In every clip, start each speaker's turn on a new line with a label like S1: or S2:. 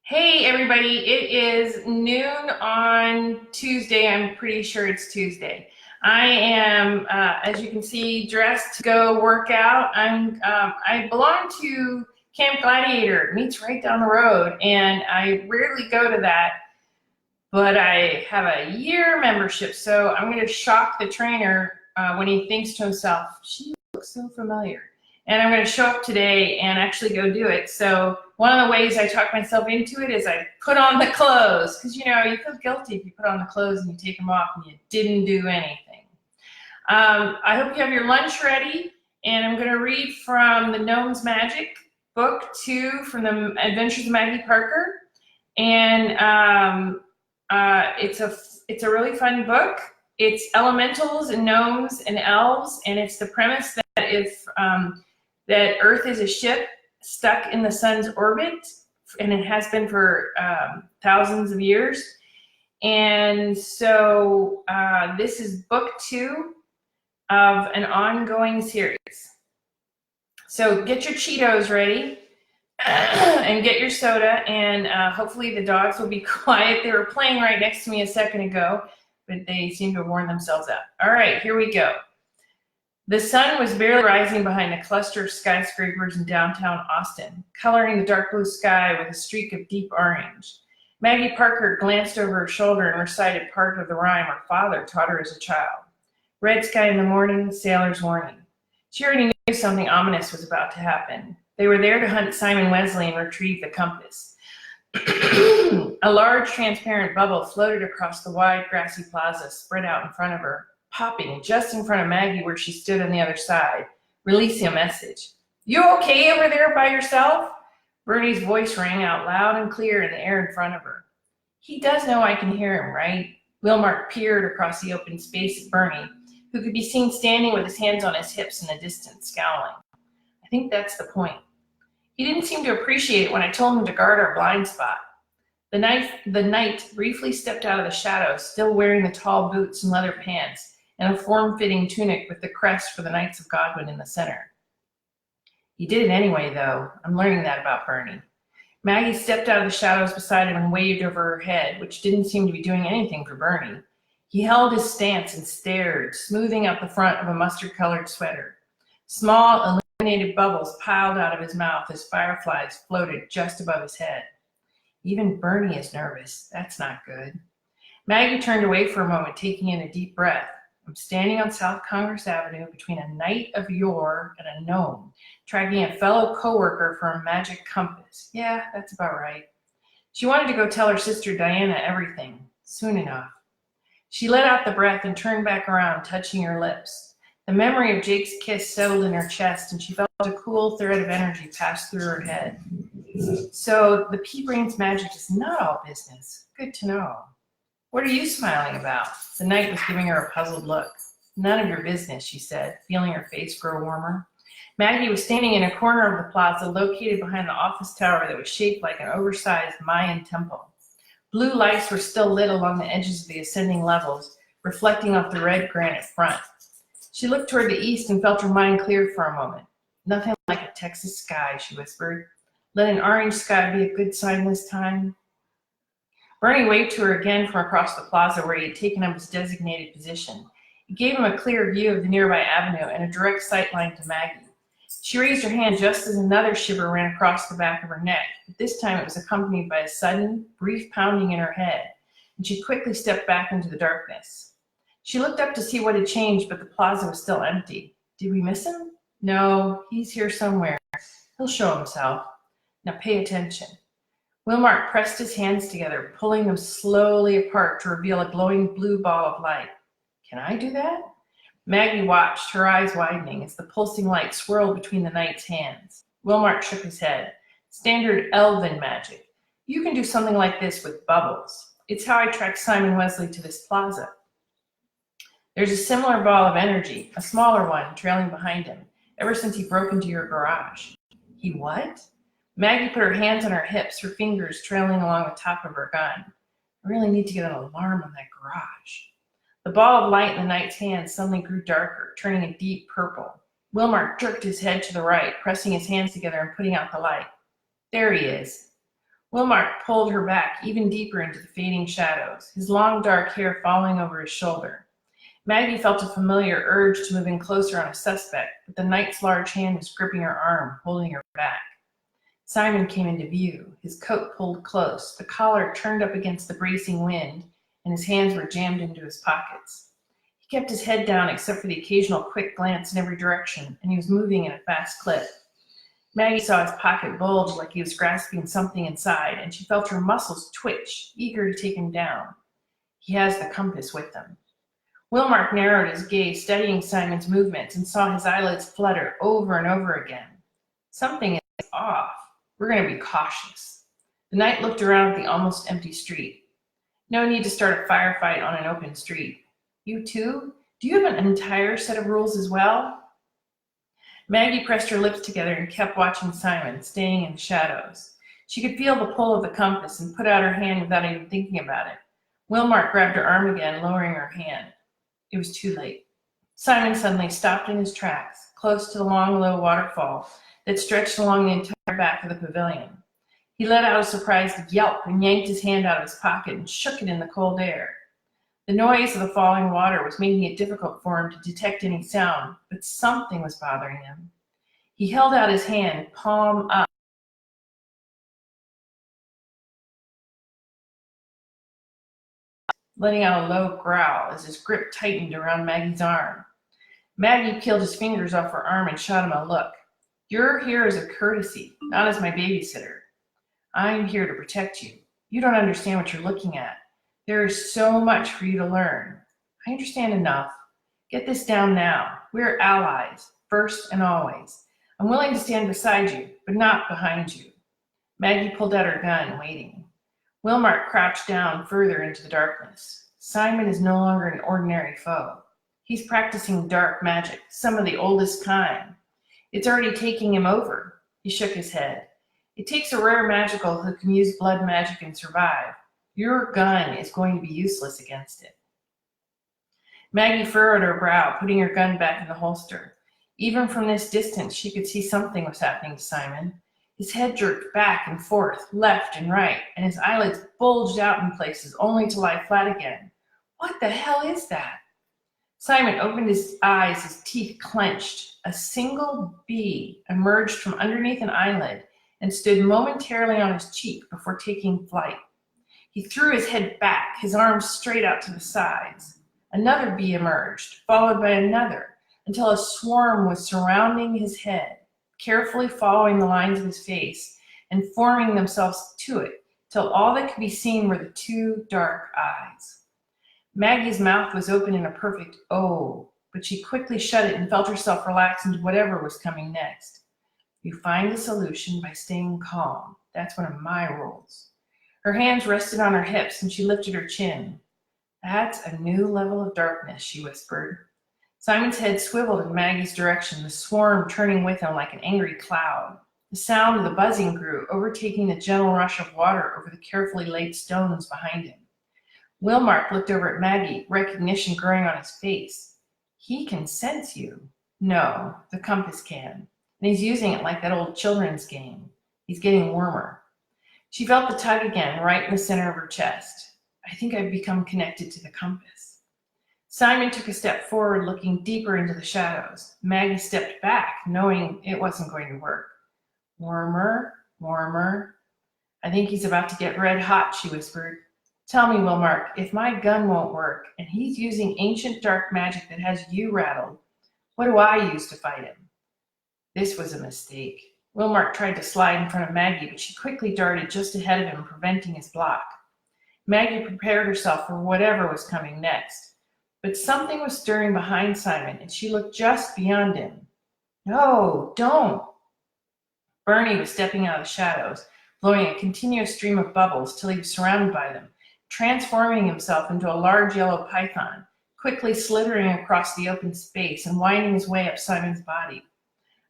S1: Hey everybody, it is noon on Tuesday. I'm pretty sure it's Tuesday. I am, as you can see, dressed to go work out. I belong to Camp Gladiator. It meets right down the road, and I rarely go to that, but I have a year membership, so I'm going to shock the trainer when he thinks to himself, "She looks so familiar." And I'm going to show up today and actually go do it. So one of the ways I talk myself into it is I put on the clothes, because you feel guilty if you put on the clothes and you take them off and you didn't do anything. I hope you have your lunch ready, and I'm going to read from the Gnome's Magic, book 2 from the Adventures of Maggie Parker. And it's a really fun book. It's elementals and gnomes and elves, and it's the premise that Earth is a ship stuck in the sun's orbit, and it has been for thousands of years. And so this is book 2 of an ongoing series. So get your Cheetos ready and get your soda, and hopefully the dogs will be quiet. They were playing right next to me a second ago, but they seem to have worn themselves out. All right, here we go. The sun was barely rising behind a cluster of skyscrapers in downtown Austin, coloring the dark blue sky with a streak of deep orange. Maggie Parker glanced over her shoulder and recited part of the rhyme her father taught her as a child. Red sky in the morning, sailor's warning. She already knew something ominous was about to happen. They were there to hunt Simon Wesley and retrieve the compass. A large transparent bubble floated across the wide grassy plaza spread out in front of her, popping just in front of Maggie where she stood on the other side, releasing a message. "You okay over there by yourself?" Bernie's voice rang out loud and clear in the air in front of her. He does know I can hear him, right? Wilmark peered across the open space at Bernie, who could be seen standing with his hands on his hips in the distance, scowling. I think that's the point. He didn't seem to appreciate it when I told him to guard our blind spot. The knight briefly stepped out of the shadows, still wearing the tall boots and leather pants, and a form-fitting tunic with the crest for the Knights of Godwin in the center. He did it anyway, though. I'm learning that about Bernie. Maggie stepped out of the shadows beside him and waved over her head, which didn't seem to be doing anything for Bernie. He held his stance and stared, smoothing out the front of a mustard-colored sweater. Small, illuminated bubbles piled out of his mouth as fireflies floated just above his head. Even Bernie is nervous. That's not good. Maggie turned away for a moment, taking in a deep breath. I'm standing on South Congress Avenue between a knight of yore and a gnome, tracking a fellow coworker for a magic compass. Yeah, that's about right. She wanted to go tell her sister Diana everything, soon enough. She let out the breath and turned back around, touching her lips. The memory of Jake's kiss settled in her chest, and she felt a cool thread of energy pass through her head. So the pea-brain's magic is not all business. Good to know. What are you smiling about? The knight was giving her a puzzled look. None of your business, she said, feeling her face grow warmer. Maggie was standing in a corner of the plaza located behind the office tower that was shaped like an oversized Mayan temple. Blue lights were still lit along the edges of the ascending levels, reflecting off the red granite front. She looked toward the east and felt her mind clear for a moment. Nothing like a Texas sky, she whispered. Let an orange sky be a good sign this time. Bernie waved to her again from across the plaza where he had taken up his designated position. It gave him a clear view of the nearby avenue and a direct sight line to Maggie. She raised her hand just as another shiver ran across the back of her neck, but this time it was accompanied by a sudden, brief pounding in her head, and she quickly stepped back into the darkness. She looked up to see what had changed, but the plaza was still empty. Did we miss him? No, he's here somewhere. He'll show himself. Now pay attention. Wilmark pressed his hands together, pulling them slowly apart to reveal a glowing blue ball of light. Can I do that? Maggie watched, her eyes widening, as the pulsing light swirled between the knight's hands. Wilmark shook his head. Standard elven magic. You can do something like this with bubbles. It's how I tracked Simon Wesley to this plaza. There's a similar ball of energy, a smaller one, trailing behind him, ever since he broke into your garage. He what? Maggie put her hands on her hips, her fingers trailing along the top of her gun. I really need to get an alarm on that garage. The ball of light in the knight's hand suddenly grew darker, turning a deep purple. Wilmark jerked his head to the right, pressing his hands together and putting out the light. There he is. Wilmark pulled her back even deeper into the fading shadows, his long dark hair falling over his shoulder. Maggie felt a familiar urge to move in closer on a suspect, but the knight's large hand was gripping her arm, holding her back. Simon came into view, his coat pulled close, the collar turned up against the bracing wind, and his hands were jammed into his pockets. He kept his head down except for the occasional quick glance in every direction, and he was moving at a fast clip. Maggie saw his pocket bulge like he was grasping something inside, and she felt her muscles twitch, eager to take him down. He has the compass with him. Wilmark narrowed his gaze, studying Simon's movements, and saw his eyelids flutter over and over again. Something is off. We're going to be cautious. The knight looked around at the almost empty street. No need to start a firefight on an open street. You too? Do you have an entire set of rules as well? Maggie pressed her lips together and kept watching Simon, staying in the shadows. She could feel the pull of the compass and put out her hand without even thinking about it. Wilmark grabbed her arm again, lowering her hand. It was too late. Simon suddenly stopped in his tracks, close to the long, low waterfall that stretched along the entire back of the pavilion. He let out a surprised yelp and yanked his hand out of his pocket and shook it in the cold air. The noise of the falling water was making it difficult for him to detect any sound, but something was bothering him. He held out his hand, palm up. Letting out a low growl as his grip tightened around Maggie's arm. Maggie peeled his fingers off her arm and shot him a look. You're here as a courtesy, not as my babysitter. I'm here to protect you. You don't understand what you're looking at. There is so much for you to learn. I understand enough. Get this down now. We're allies, first and always. I'm willing to stand beside you, but not behind you. Maggie pulled out her gun, waiting. Wilmark crouched down further into the darkness. Simon is no longer an ordinary foe. He's practicing dark magic, some of the oldest kind. It's already taking him over. He shook his head. It takes a rare magical who can use blood magic and survive. Your gun is going to be useless against it. Maggie furrowed her brow, putting her gun back in the holster. Even from this distance, she could see something was happening to Simon. His head jerked back and forth, left and right, and his eyelids bulged out in places, only to lie flat again. What the hell is that? Simon opened his eyes, his teeth clenched. A single bee emerged from underneath an eyelid and stood momentarily on his cheek before taking flight. He threw his head back, his arms straight out to the sides. Another bee emerged, followed by another, until a swarm was surrounding his head, carefully following the lines of his face and forming themselves to it, till all that could be seen were the two dark eyes. Maggie's mouth was open in a perfect "oh," but she quickly shut it and felt herself relax into whatever was coming next. You find a solution by staying calm. That's one of my rules. Her hands rested on her hips and she lifted her chin. That's a new level of darkness, she whispered. Simon's head swiveled in Maggie's direction, the swarm turning with him like an angry cloud. The sound of the buzzing grew, overtaking the gentle rush of water over the carefully laid stones behind him. Wilmark looked over at Maggie, recognition growing on his face. He can sense you. No, the compass can. And he's using it like that old children's game. He's getting warmer. She felt the tug again, right in the center of her chest. I think I've become connected to the compass. Simon took a step forward, looking deeper into the shadows. Maggie stepped back, knowing it wasn't going to work. Warmer, warmer. I think he's about to get red hot, she whispered. Tell me, Wilmark, if my gun won't work, and he's using ancient dark magic that has you rattled, what do I use to fight him? This was a mistake. Wilmark tried to slide in front of Maggie, but she quickly darted just ahead of him, preventing his block. Maggie prepared herself for whatever was coming next. But something was stirring behind Simon, and she looked just beyond him. No, don't. Bernie was stepping out of the shadows, blowing a continuous stream of bubbles till he was surrounded by them, transforming himself into a large yellow python, quickly slithering across the open space and winding his way up Simon's body.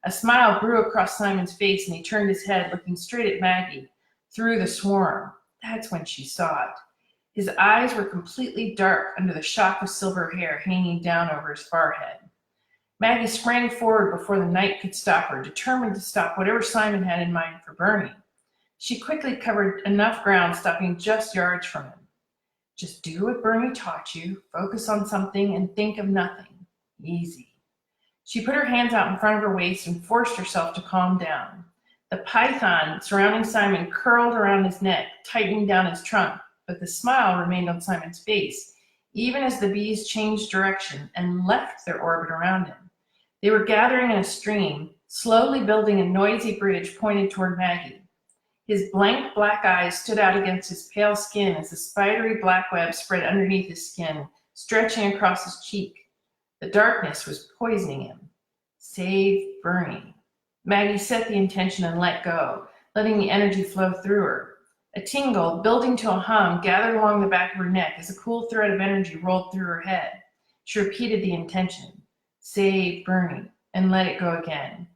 S1: A smile grew across Simon's face, and he turned his head, looking straight at Maggie, through the swarm. That's when she saw it. His eyes were completely dark under the shock of silver hair hanging down over his forehead. Maggie sprang forward before the knight could stop her, determined to stop whatever Simon had in mind for Bernie. She quickly covered enough ground, stopping just yards from him. Just do what Bernie taught you, focus on something, and think of nothing. Easy. She put her hands out in front of her waist and forced herself to calm down. The python surrounding Simon curled around his neck, tightening down his trunk, but the smile remained on Simon's face, even as the bees changed direction and left their orbit around him. They were gathering in a stream, slowly building a noisy bridge pointed toward Maggie. His blank black eyes stood out against his pale skin as the spidery black web spread underneath his skin, stretching across his cheek. The darkness was poisoning him. Save Bernie. Maggie set the intention and let go, letting the energy flow through her. A tingle, building to a hum, gathered along the back of her neck as a cool thread of energy rolled through her head. She repeated the intention. Save Bernie, and let it go again.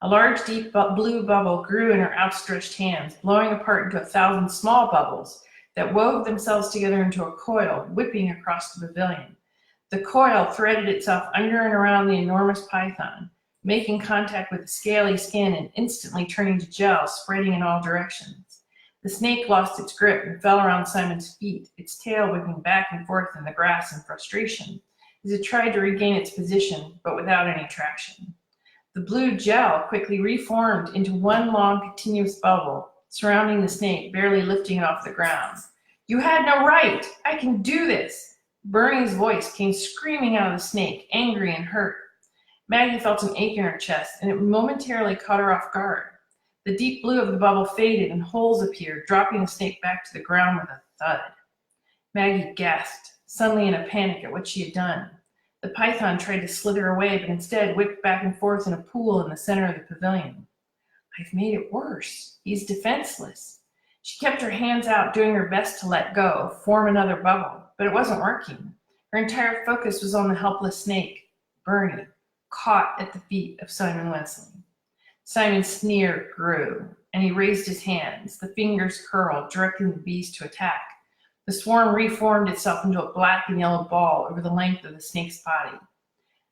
S1: A large, deep blue bubble grew in her outstretched hands, blowing apart into 1,000 small bubbles that wove themselves together into a coil, whipping across the pavilion. The coil threaded itself under and around the enormous python, making contact with the scaly skin and instantly turning to gel, spreading in all directions. The snake lost its grip and fell around Simon's feet, its tail whipping back and forth in the grass in frustration, as it tried to regain its position, but without any traction. The blue gel quickly reformed into one long, continuous bubble, surrounding the snake, barely lifting it off the ground. You had no right! I can do this! Bernie's voice came screaming out of the snake, angry and hurt. Maggie felt an ache in her chest, and it momentarily caught her off guard. The deep blue of the bubble faded, and holes appeared, dropping the snake back to the ground with a thud. Maggie gasped, suddenly in a panic at what she had done. The python tried to slither away, but instead whipped back and forth in a pool in the center of the pavilion. I've made it worse. He's defenseless. She kept her hands out, doing her best to let go, form another bubble, but it wasn't working. Her entire focus was on the helpless snake, Bernie, caught at the feet of Simon Wesley. Simon's sneer grew, and he raised his hands, the fingers curled, directing the beast to attack. The swarm reformed itself into a black and yellow ball over the length of the snake's body.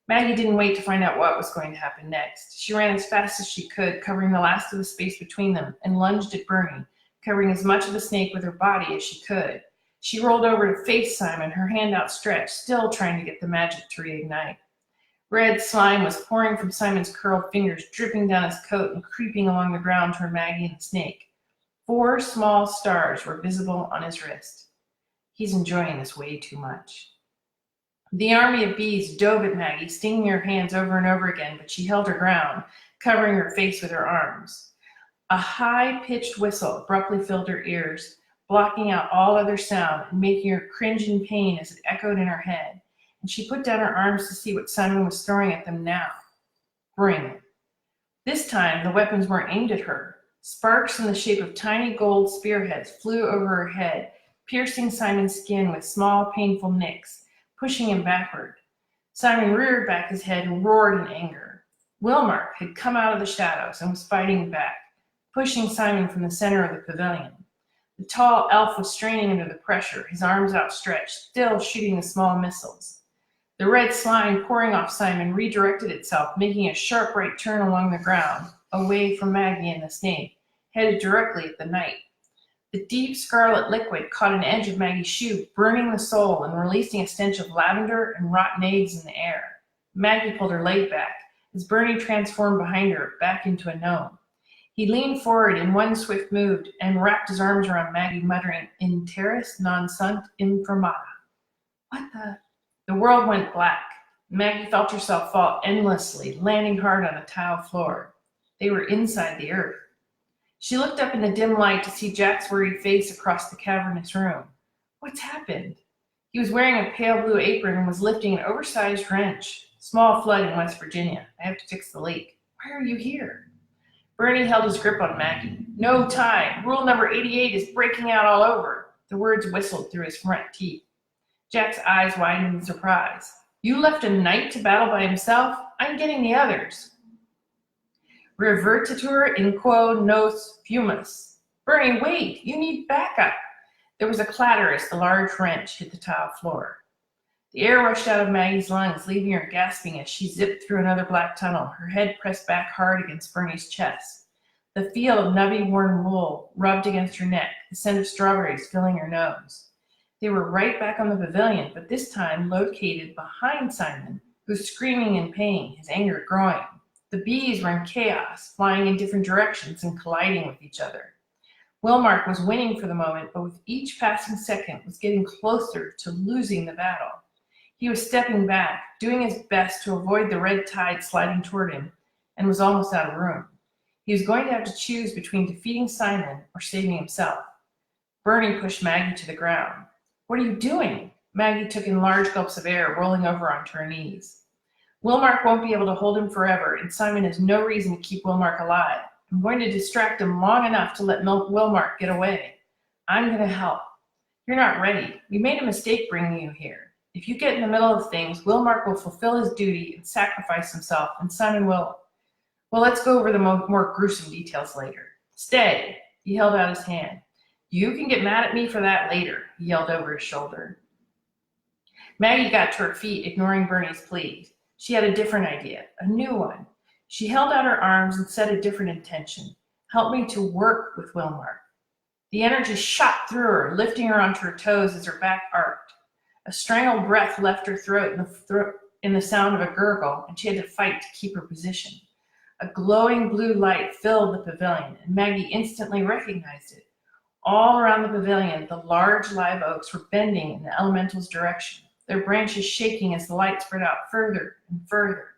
S1: Maggie didn't wait to find out what was going to happen next. She ran as fast as she could, covering the last of the space between them, and lunged at Bernie, covering as much of the snake with her body as she could. She rolled over to face Simon, her hand outstretched, still trying to get the magic to reignite. Red slime was pouring from Simon's curled fingers, dripping down his coat and creeping along the ground toward Maggie and the snake. 4 small stars were visible on his wrist. He's enjoying this way too much. The army of bees dove at Maggie, stinging her hands over and over again, but she held her ground, covering her face with her arms. A high-pitched whistle abruptly filled her ears, blocking out all other sound and making her cringe in pain as it echoed in her head, and she put down her arms to see what Simon was throwing at them now. Bring it. This time, the weapons weren't aimed at her. Sparks in the shape of tiny gold spearheads flew over her head, piercing Simon's skin with small, painful nicks, pushing him backward. Simon reared back his head and roared in anger. Wilmark had come out of the shadows and was fighting back, pushing Simon from the center of the pavilion. The tall elf was straining under the pressure, his arms outstretched, still shooting the small missiles. The red slime pouring off Simon redirected itself, making a sharp right turn along the ground, away from Maggie and the snake, headed directly at the knight. The deep scarlet liquid caught an edge of Maggie's shoe, burning the sole and releasing a stench of lavender and rotten eggs in the air. Maggie pulled her leg back as Bernie transformed behind her, back into a gnome. He leaned forward in one swift move and wrapped his arms around Maggie, muttering, "In terris non sunt infirmata." What the? The world went black. Maggie felt herself fall endlessly, landing hard on the tile floor. They were inside the earth. She looked up in the dim light to see Jack's worried face across the cavernous room. What's happened? He was wearing a pale blue apron and was lifting an oversized wrench. Small flood in West Virginia. I have to fix the leak. Why are you here? Bernie held his grip on Maggie. No time. Rule number 88 is breaking out all over. The words whistled through his front teeth. Jack's eyes widened in surprise. You left a knight to battle by himself? I'm getting the others. Revertitur in quo nos fumus. Bernie, wait, you need backup. There was a clatter as the large wrench hit the tile floor. The air rushed out of Maggie's lungs, leaving her gasping as she zipped through another black tunnel, her head pressed back hard against Bernie's chest. The feel of nubby worn wool rubbed against her neck, the scent of strawberries filling her nose. They were right back on the pavilion, but this time located behind Simon, who was screaming in pain, his anger growing. The bees were in chaos, flying in different directions and colliding with each other. Wilmark was winning for the moment, but with each passing second was getting closer to losing the battle. He was stepping back, doing his best to avoid the red tide sliding toward him, and was almost out of room. He was going to have to choose between defeating Simon or saving himself. Bernie pushed Maggie to the ground. "What are you doing?" Maggie took in large gulps of air, rolling over onto her knees. "Wilmark won't be able to hold him forever, and Simon has no reason to keep Wilmark alive. I'm going to distract him long enough to let Wilmark get away. I'm going to help. You're not ready. We made a mistake bringing you here. If you get in the middle of things, Wilmark will fulfill his duty and sacrifice himself, and Simon will. Well, let's go over the more gruesome details later. Stay." He held out his hand. "You can get mad at me for that later," he yelled over his shoulder. Maggie got to her feet, ignoring Bernie's plea. She had a different idea, a new one. She held out her arms and set a different intention. "Help me to work with Wilmark." The energy shot through her, lifting her onto her toes as her back arced. A strangled breath left her throat in the sound of a gurgle, and she had to fight to keep her position. A glowing blue light filled the pavilion, and Maggie instantly recognized it. All around the pavilion, the large live oaks were bending in the elemental's direction, their branches shaking as the light spread out further and further.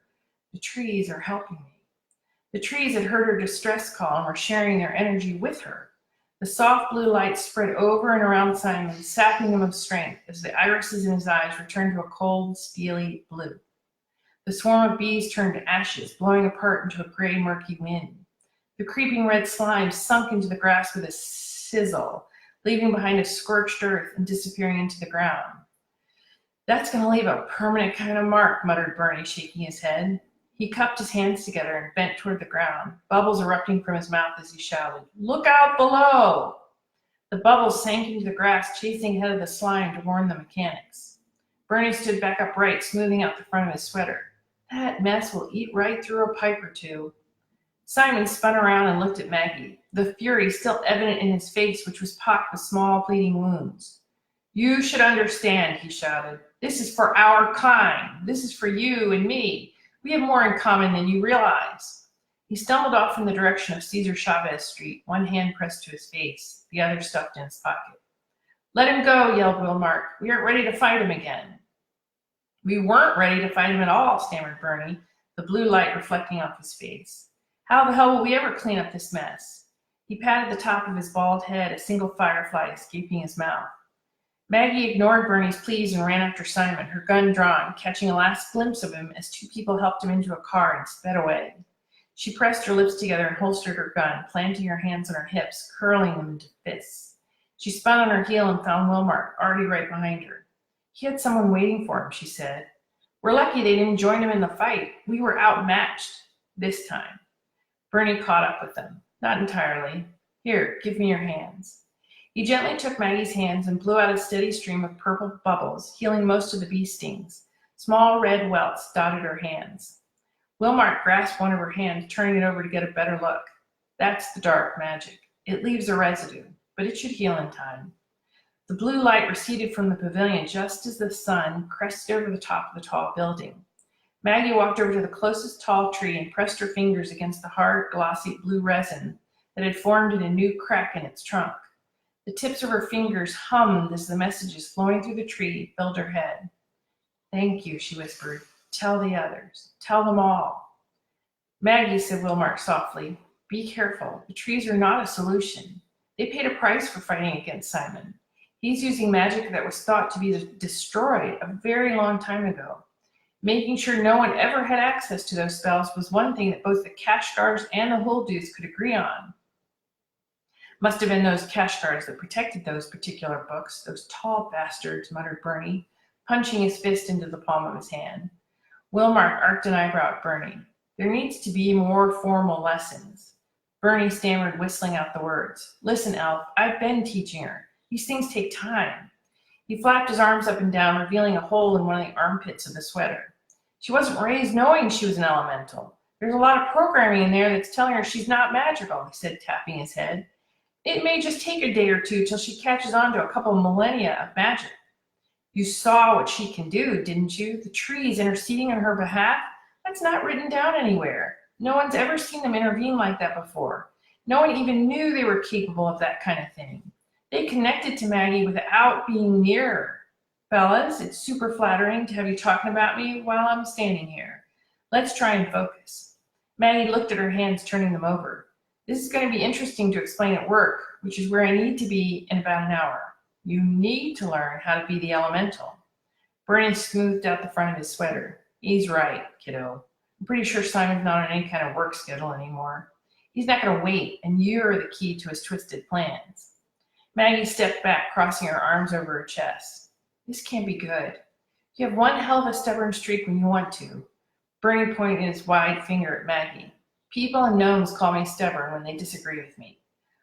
S1: "The trees are helping me." The trees had heard her distress call and were sharing their energy with her. The soft blue light spread over and around Simon, sapping him of strength as the irises in his eyes returned to a cold, steely blue. The swarm of bees turned to ashes, blowing apart into a gray, murky wind. The creeping red slime sunk into the grass with a sizzle, leaving behind a scorched earth and disappearing into the ground. "That's going to leave a permanent kind of mark," muttered Bernie, shaking his head. He cupped his hands together and bent toward the ground, bubbles erupting from his mouth as he shouted, "Look out below!" The bubbles sank into the grass, chasing ahead of the slime to warn the mechanics. Bernie stood back upright, smoothing out the front of his sweater. "That mess will eat right through a pipe or two." Simon spun around and looked at Maggie, the fury still evident in his face, which was pocked with small bleeding wounds. "You should understand," he shouted. "This is for our kind. This is for you and me. We have more in common than you realize." He stumbled off in the direction of Cesar Chavez Street, one hand pressed to his face, the other stuffed in his pocket. "Let him go," yelled Wilmark. "We aren't ready to fight him again." "We weren't ready to fight him at all," stammered Bernie, the blue light reflecting off his face. "How the hell will we ever clean up this mess?" He patted the top of his bald head, a single firefly escaping his mouth. Maggie ignored Bernie's pleas and ran after Simon, her gun drawn, catching a last glimpse of him as two people helped him into a car and sped away. She pressed her lips together and holstered her gun, planting her hands on her hips, curling them into fists. She spun on her heel and found Wilmark already right behind her. "He had someone waiting for him," she said. "We're lucky they didn't join him in the fight. We were outmatched this time." Bernie caught up with them. "Not entirely. Here, give me your hands." He gently took Maggie's hands and blew out a steady stream of purple bubbles, healing most of the bee stings. Small red welts dotted her hands. Wilmark grasped one of her hands, turning it over to get a better look. "That's the dark magic. It leaves a residue, but it should heal in time." The blue light receded from the pavilion just as the sun crested over the top of the tall building. Maggie walked over to the closest tall tree and pressed her fingers against the hard, glossy blue resin that had formed in a new crack in its trunk. The tips of her fingers hummed as the messages flowing through the tree filled her head. "Thank you," she whispered. "Tell the others. Tell them all." "Maggie," said Wilmark softly, "be careful. The trees are not a solution. They paid a price for fighting against Simon. He's using magic that was thought to be destroyed a very long time ago. Making sure no one ever had access to those spells was one thing that both the Kashgars and the Huldu's could agree on." "Must have been those Kashgars that protected those particular books, those tall bastards," muttered Bernie, punching his fist into the palm of his hand. Wilmark arched an eyebrow at Bernie. "There needs to be more formal lessons." Bernie stammered, whistling out the words. "Listen, Elf, I've been teaching her. These things take time." He flapped his arms up and down, revealing a hole in one of the armpits of the sweater. "She wasn't raised knowing she was an elemental. There's a lot of programming in there that's telling her she's not magical, he said, tapping his head. It may just take a day or two till she catches on to a couple of millennia of magic. You saw what she can do, didn't you? The trees interceding on her behalf? That's not written down anywhere. No one's ever seen them intervene like that before. No one even knew they were capable of that kind of thing. They connected to Maggie without being near her. Fellas, it's super flattering to have you talking about me while I'm standing here. Let's try and focus. Maggie looked at her hands, turning them over. This is going to be interesting to explain at work, which is where I need to be in about an hour. You need to learn how to be the elemental. Bernie smoothed out the front of his sweater. He's right, kiddo. I'm pretty sure Simon's not on any kind of work schedule anymore. He's not going to wait, and you're the key to his twisted plans. Maggie stepped back, crossing her arms over her chest. This can't be good. You have one hell of a stubborn streak when you want to. Bernie pointed his wide finger at Maggie. People and gnomes call me stubborn when they disagree with me.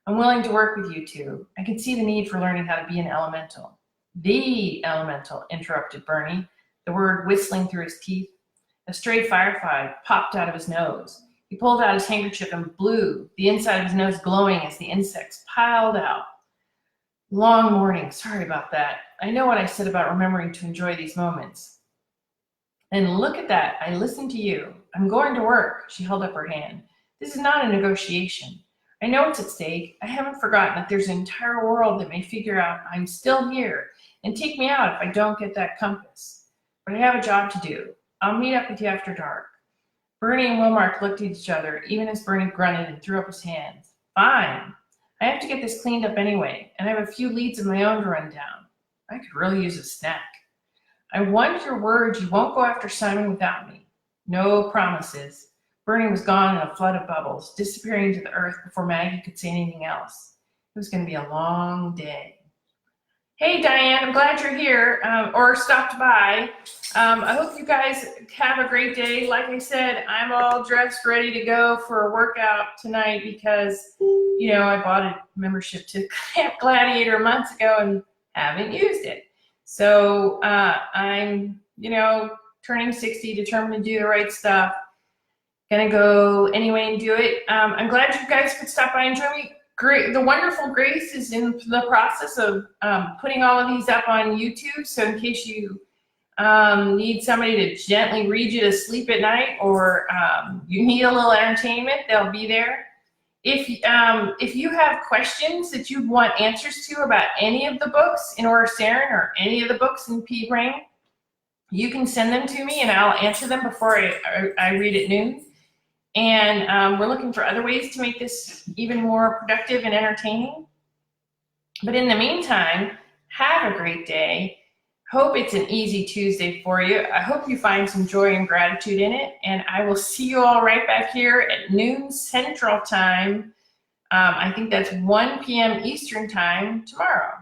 S1: I'm willing to work with you two. I can see the need for learning how to be an elemental. The elemental, interrupted Bernie, the word whistling through his teeth. A stray firefly popped out of his nose. He pulled out his handkerchief and blew, the inside of his nose glowing as the insects piled out. Long morning, sorry about that. I know what I said about remembering to enjoy these moments. And look at that, I listened to you. I'm going to work, she held up her hand. This is not a negotiation. I know what's at stake. I haven't forgotten that there's an entire world that may figure out I'm still here and take me out if I don't get that compass. But I have a job to do. I'll meet up with you after dark. Bernie and Wilmark looked at each other, even as Bernie grunted and threw up his hands. Fine. I have to get this cleaned up anyway, and I have a few leads of my own to run down. I could really use a snack. I want your word you won't go after Simon without me. No promises. Bernie was gone in a flood of bubbles, disappearing to the earth before Maggie could say anything else. It was going to be a long day. Hey, Diane, I'm glad you're here, or stopped by. I hope you guys have a great day. Like I said, I'm all dressed, ready to go for a workout tonight because, you know, I bought a membership to Camp Gladiator months ago and haven't used it. So I'm, you know, turning 60, determined to do the right stuff. Gonna go anyway and do it. I'm glad you guys could stop by and join me. Great, the wonderful Grace is in the process of putting all of these up on YouTube. So in case you need somebody to gently read you to sleep at night, or you need a little entertainment, they'll be there. If you have questions that you want answers to about any of the books in Order Saren or any of the books in P-Brain, you can send them to me and I'll answer them before I read at noon. And we're looking for other ways to make this even more productive and entertaining. But in the meantime, have a great day. Hope it's an easy Tuesday for you. I hope you find some joy and gratitude in it. And I will see you all right back here at noon Central Time. I think that's 1 p.m. Eastern Time tomorrow.